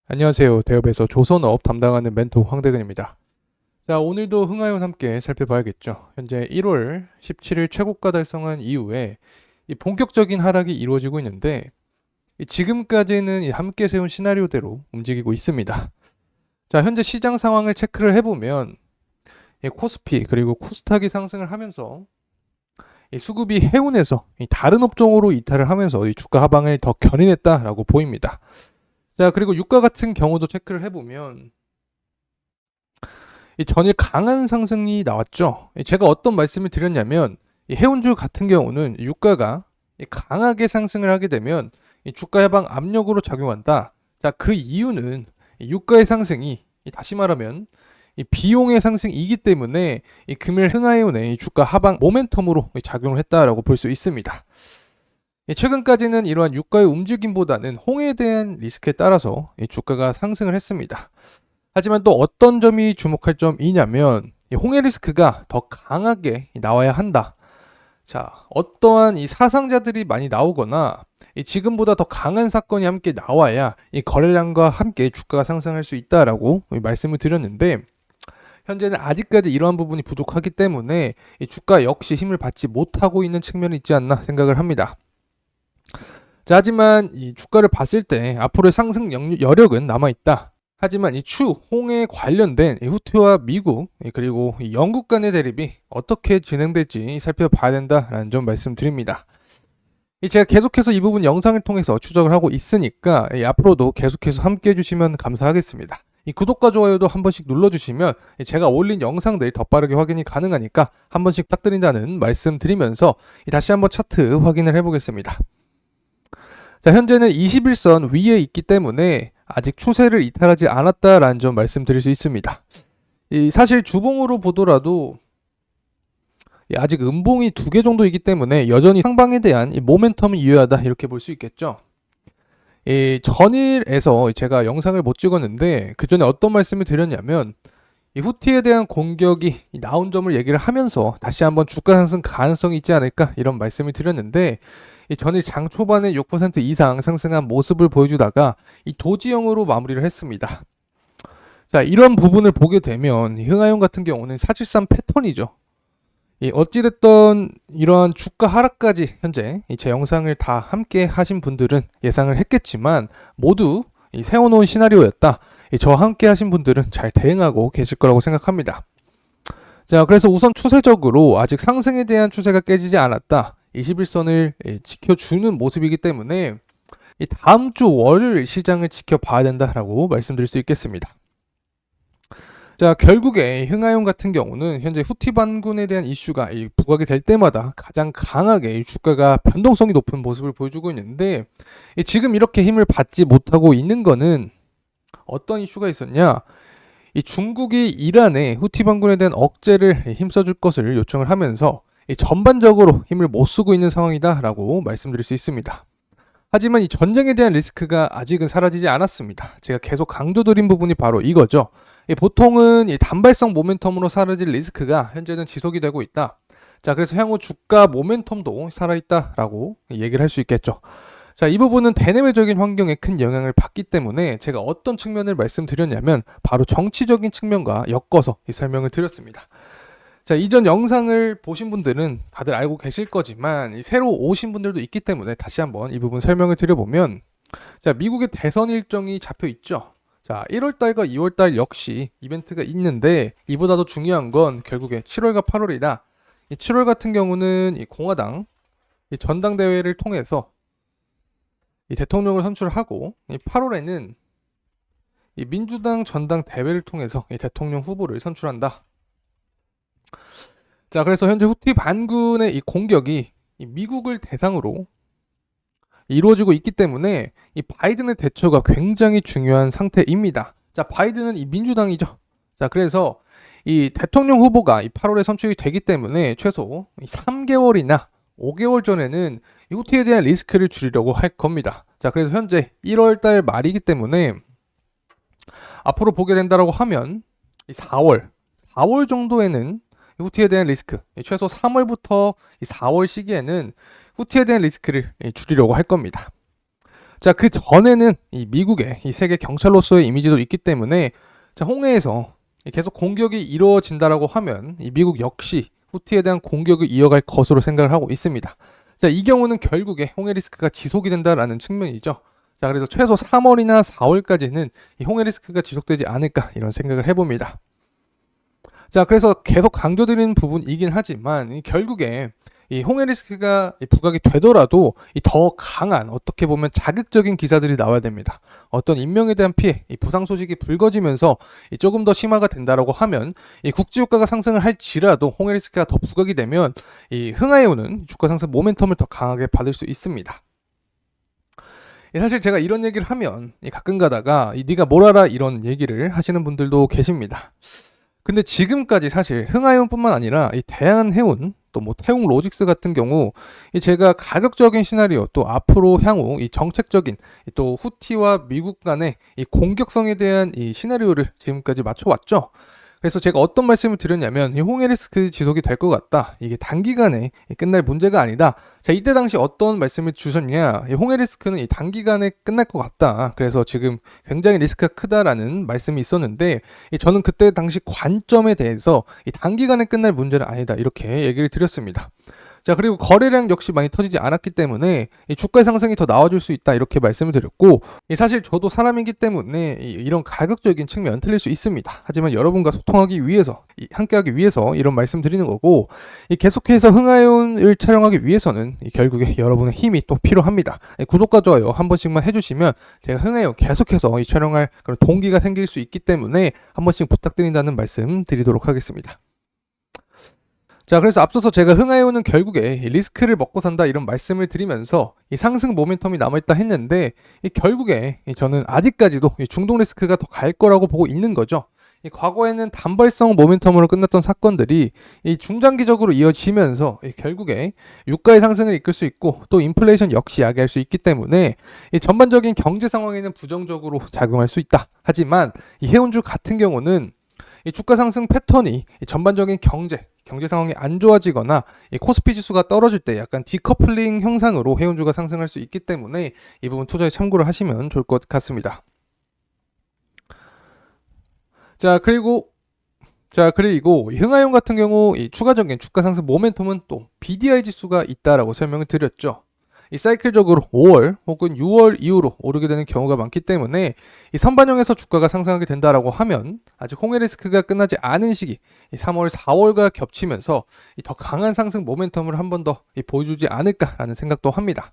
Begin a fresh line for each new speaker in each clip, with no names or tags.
안녕하세요. 대업에서 조선업 담당하는 멘토 황대근입니다. 자, 오늘도 흥하용 함께 살펴봐야겠죠. 현재 1월 17일 최고가 달성한 이후에 이 본격적인 하락이 이루어지고 있는데 지금까지는 이 함께 세운 시나리오대로 움직이고 있습니다. 자, 현재 시장 상황을 체크를 해보면 이 코스피 그리고 코스닥이 상승을 하면서 이 수급이 해운에서 이 다른 업종으로 이탈을 하면서 이 주가 하방을 더 견인했다라고 보입니다. 자, 그리고 유가 같은 경우도 체크를 해보면 이 전일 강한 상승이 나왔죠. 제가 어떤 말씀을 드렸냐면 이 해운주 같은 경우는 유가가 강하게 상승을 하게 되면 이 주가 하방 압력으로 작용한다. 자, 그 이유는 이 유가의 상승이 다시 말하면 이 비용의 상승이기 때문에 이 금일 흥하해운의 이 주가 하방 모멘텀으로 작용을 했다라고 볼 수 있습니다. 최근까지는 이러한 유가의 움직임보다는 홍해에 대한 리스크에 따라서 이 주가가 상승을 했습니다. 하지만 또 어떤 점이 주목할 점이냐면 이 홍해 리스크가 더 강하게 나와야 한다. 자, 어떠한 이 사상자들이 많이 나오거나 이 지금보다 더 강한 사건이 함께 나와야 이 거래량과 함께 주가가 상승할 수 있다라고 말씀을 드렸는데 현재는 아직까지 이러한 부분이 부족하기 때문에 이 주가 역시 힘을 받지 못하고 있는 측면이 있지 않나 생각을 합니다. 자, 하지만 이 주가를 봤을 때 앞으로의 상승 여력은 남아있다. 하지만 이 홍해에 관련된 이 후티와 미국 그리고 이 영국 간의 대립이 어떻게 진행될지 살펴봐야 된다라는 점 말씀드립니다. 제가 계속해서 이 부분 영상을 통해서 추적을 하고 있으니까 앞으로도 계속해서 함께 해주시면 감사하겠습니다. 이 구독과 좋아요도 한 번씩 눌러주시면 제가 올린 영상들 더 빠르게 확인이 가능하니까 한 번씩 부탁드린다는 말씀 드리면서 다시 한번 차트 확인을 해보겠습니다. 자, 현재는 21선 위에 있기 때문에 아직 추세를 이탈하지 않았다라는 점 말씀드릴 수 있습니다. 사실 주봉으로 보더라도 아직 음봉이 2개 정도이기 때문에 여전히 상방에 대한 모멘텀이 유효하다 이렇게 볼 수 있겠죠. 전일에서 제가 영상을 못 찍었는데 그 전에 어떤 말씀을 드렸냐면 이 후티에 대한 공격이 나온 점을 얘기를 하면서 다시 한번 주가 상승 가능성이 있지 않을까 이런 말씀을 드렸는데 전일 장 초반에 6% 이상 상승한 모습을 보여주다가 이 도지형으로 마무리를 했습니다. 자, 이런 부분을 보게 되면 흥하용 같은 경우는 사실상 패턴이죠. 어찌됐든 이러한 주가 하락까지 현재 제 영상을 다 함께 하신 분들은 예상을 했겠지만 모두 세워놓은 시나리오였다. 저와 함께 하신 분들은 잘 대응하고 계실 거라고 생각합니다. 자, 그래서 우선 추세적으로 아직 상승에 대한 추세가 깨지지 않았다. 21선을 지켜주는 모습이기 때문에 다음 주 월요일 시장을 지켜봐야 된다라고 말씀드릴 수 있겠습니다. 자, 결국에 흥하용 같은 경우는 현재 후티 반군에 대한 이슈가 부각이 될 때마다 가장 강하게 주가가 변동성이 높은 모습을 보여주고 있는데 지금 이렇게 힘을 받지 못하고 있는 거는 어떤 이슈가 있었냐? 중국이 이란에 후티 반군에 대한 억제를 힘써줄 것을 요청을 하면서 전반적으로 힘을 못 쓰고 있는 상황이다라고 말씀드릴 수 있습니다. 하지만 이 전쟁에 대한 리스크가 아직은 사라지지 않았습니다. 제가 계속 강조드린 부분이 바로 이거죠. 보통은 단발성 모멘텀으로 사라질 리스크가 현재는 지속이 되고 있다. 자, 그래서 향후 주가 모멘텀도 살아있다라고 얘기를 할 수 있겠죠. 자, 이 부분은 대내외적인 환경에 큰 영향을 받기 때문에 제가 어떤 측면을 말씀드렸냐면 바로 정치적인 측면과 엮어서 이 설명을 드렸습니다. 자, 이전 영상을 보신 분들은 다들 알고 계실 거지만 새로 오신 분들도 있기 때문에 다시 한번 이 부분 설명을 드려보면 자, 미국의 대선 일정이 잡혀 있죠. 자, 1월달과 2월달 역시 이벤트가 있는데 이보다 더 중요한 건 결국에 7월과 8월이다. 7월 같은 경우는 공화당 전당대회를 통해서 대통령을 선출하고 8월에는 민주당 전당대회를 통해서 대통령 후보를 선출한다. 자, 그래서 현재 후티 반군의 공격이 미국을 대상으로 이루어지고 있기 때문에 바이든의 대처가 굉장히 중요한 상태입니다. 자, 바이든은 민주당이죠. 자, 그래서 대통령 후보가 8월에 선출이 되기 때문에 최소 3개월이나 5개월 전에는 후티에 대한 리스크를 줄이려고 할 겁니다. 자, 그래서 현재 1월달 말이기 때문에 앞으로 보게 된다라고 하면 4월 정도에는 후티에 대한 리스크, 최소 3월부터 4월 시기에는 후티에 대한 리스크를 줄이려고 할 겁니다. 자, 그 전에는 이 미국의 이 세계 경찰로서의 이미지도 있기 때문에 자, 홍해에서 계속 공격이 이루어진다라고 하면 이 미국 역시 후티에 대한 공격을 이어갈 것으로 생각을 하고 있습니다. 자, 이 경우는 결국에 홍해 리스크가 지속이 된다라는 측면이죠. 자, 그래서 최소 3월이나 4월까지는 이 홍해 리스크가 지속되지 않을까 이런 생각을 해봅니다. 자, 그래서 계속 강조드리는 부분이긴 하지만 결국에 이 홍해 리스크가 부각이 되더라도 이 더 강한 어떻게 보면 자극적인 기사들이 나와야 됩니다. 어떤 인명에 대한 피해, 이 부상 소식이 불거지면서 조금 더 심화가 된다라고 하면 이 국제 유가가 상승을 할지라도 홍해 리스크가 더 부각이 되면 이 흥하에 오는 주가 상승 모멘텀을 더 강하게 받을 수 있습니다. 사실 제가 이런 얘기를 하면 가끔 가다가 네가 뭘 알아 이런 얘기를 하시는 분들도 계십니다. 근데 지금까지 사실 흥하해운뿐만 아니라 이 대한해운 또 뭐 태웅로직스 같은 경우 제가 가격적인 시나리오 또 앞으로 향후 이 정책적인 또 후티와 미국 간의 이 공격성에 대한 이 시나리오를 지금까지 맞춰왔죠. 그래서 제가 어떤 말씀을 드렸냐면 이 홍해 리스크 지속이 될 것 같다. 이게 단기간에 끝날 문제가 아니다. 자, 이때 당시 어떤 말씀을 주셨냐? 이 홍해 리스크는 이 단기간에 끝날 것 같다. 그래서 지금 굉장히 리스크가 크다라는 말씀이 있었는데 저는 그때 당시 관점에 대해서 이 단기간에 끝날 문제는 아니다. 이렇게 얘기를 드렸습니다. 자, 그리고 거래량 역시 많이 터지지 않았기 때문에 이 주가 상승이 더 나와줄 수 있다 이렇게 말씀을 드렸고 사실 저도 사람이기 때문에 이런 가격적인 측면 틀릴 수 있습니다. 하지만 여러분과 소통하기 위해서 함께하기 위해서 이런 말씀 드리는 거고 계속해서 흥하해운을 촬영하기 위해서는 결국에 여러분의 힘이 또 필요합니다. 구독과 좋아요 한 번씩만 해주시면 제가 흥하해운 계속해서 촬영할 그런 동기가 생길 수 있기 때문에 한 번씩 부탁드린다는 말씀 드리도록 하겠습니다. 자, 그래서 앞서서 제가 흥하해운은 결국에 리스크를 먹고 산다 이런 말씀을 드리면서 이 상승 모멘텀이 남아있다 했는데 결국에 저는 아직까지도 중동 리스크가 더 갈 거라고 보고 있는 거죠. 과거에는 단발성 모멘텀으로 끝났던 사건들이 중장기적으로 이어지면서 결국에 유가의 상승을 이끌 수 있고 또 인플레이션 역시 야기할 수 있기 때문에 전반적인 경제 상황에는 부정적으로 작용할 수 있다. 하지만 이 해운주 같은 경우는 이 주가 상승 패턴이 전반적인 경제 상황이 안 좋아지거나 이 코스피 지수가 떨어질 때 약간 디커플링 형상으로 해운주가 상승할 수 있기 때문에 이 부분 투자에 참고를 하시면 좋을 것 같습니다. 자, 그리고 흥하해운 같은 경우 이 추가적인 주가 상승 모멘텀은 또 BDI 지수가 있다라고 설명을 드렸죠. 이 사이클적으로 5월 혹은 6월 이후로 오르게 되는 경우가 많기 때문에 이 선반영에서 주가가 상승하게 된다라고 하면 아직 홍해 리스크가 끝나지 않은 시기 3월, 4월과 겹치면서 더 강한 상승 모멘텀을 한 번 더 보여주지 않을까라는 생각도 합니다.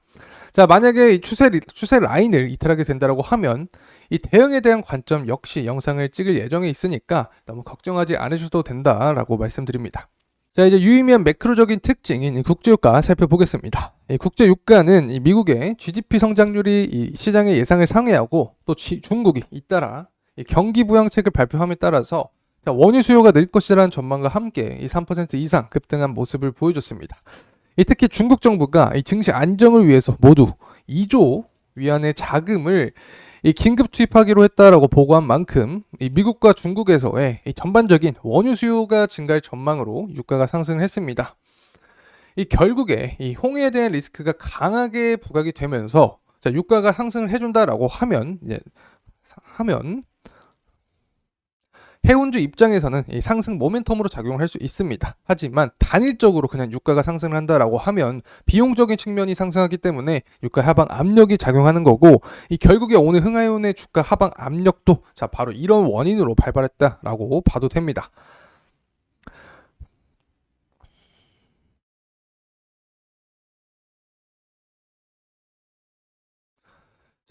자, 만약에 이 추세 라인을 이탈하게 된다라고 하면 이 대응에 대한 관점 역시 영상을 찍을 예정에 있으니까 너무 걱정하지 않으셔도 된다라고 말씀드립니다. 자, 이제 유의미한 매크로적인 특징인 국제유가 살펴보겠습니다. 국제유가는 미국의 GDP 성장률이 시장의 예상을 상회하고 또 중국이 잇따라 경기 부양책을 발표함에 따라서 원유 수요가 늘 것이라는 전망과 함께 3% 이상 급등한 모습을 보여줬습니다. 특히 중국 정부가 증시 안정을 위해서 모두 2조 위안의 자금을 긴급 투입하기로 했다라고 보고한 만큼 미국과 중국에서의 전반적인 원유 수요가 증가할 전망으로 유가가 상승을 했습니다. 결국에 홍해에 대한 리스크가 강하게 부각이 되면서 유가가 상승을 해준다라고 하면 해운주 입장에서는 상승 모멘텀으로 작용을 할 수 있습니다. 하지만 단일적으로 그냥 유가가 상승을 한다라고 하면 비용적인 측면이 상승하기 때문에 유가 하방 압력이 작용하는 거고 결국에 오늘 흥하해운의 주가 하방 압력도 바로 이런 원인으로 발발했다라고 봐도 됩니다.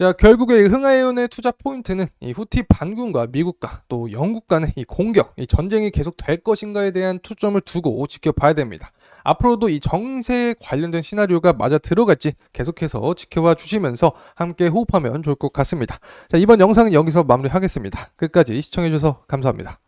자, 결국에 흥하해운의 투자 포인트는 후티 반군과 미국과 또 영국 간의 공격, 전쟁이 계속 될 것인가에 대한 초점을 두고 지켜봐야 됩니다. 앞으로도 정세에 관련된 시나리오가 맞아 들어갈지 계속해서 지켜봐 주시면서 함께 호흡하면 좋을 것 같습니다. 자, 이번 영상은 여기서 마무리하겠습니다. 끝까지 시청해주셔서 감사합니다.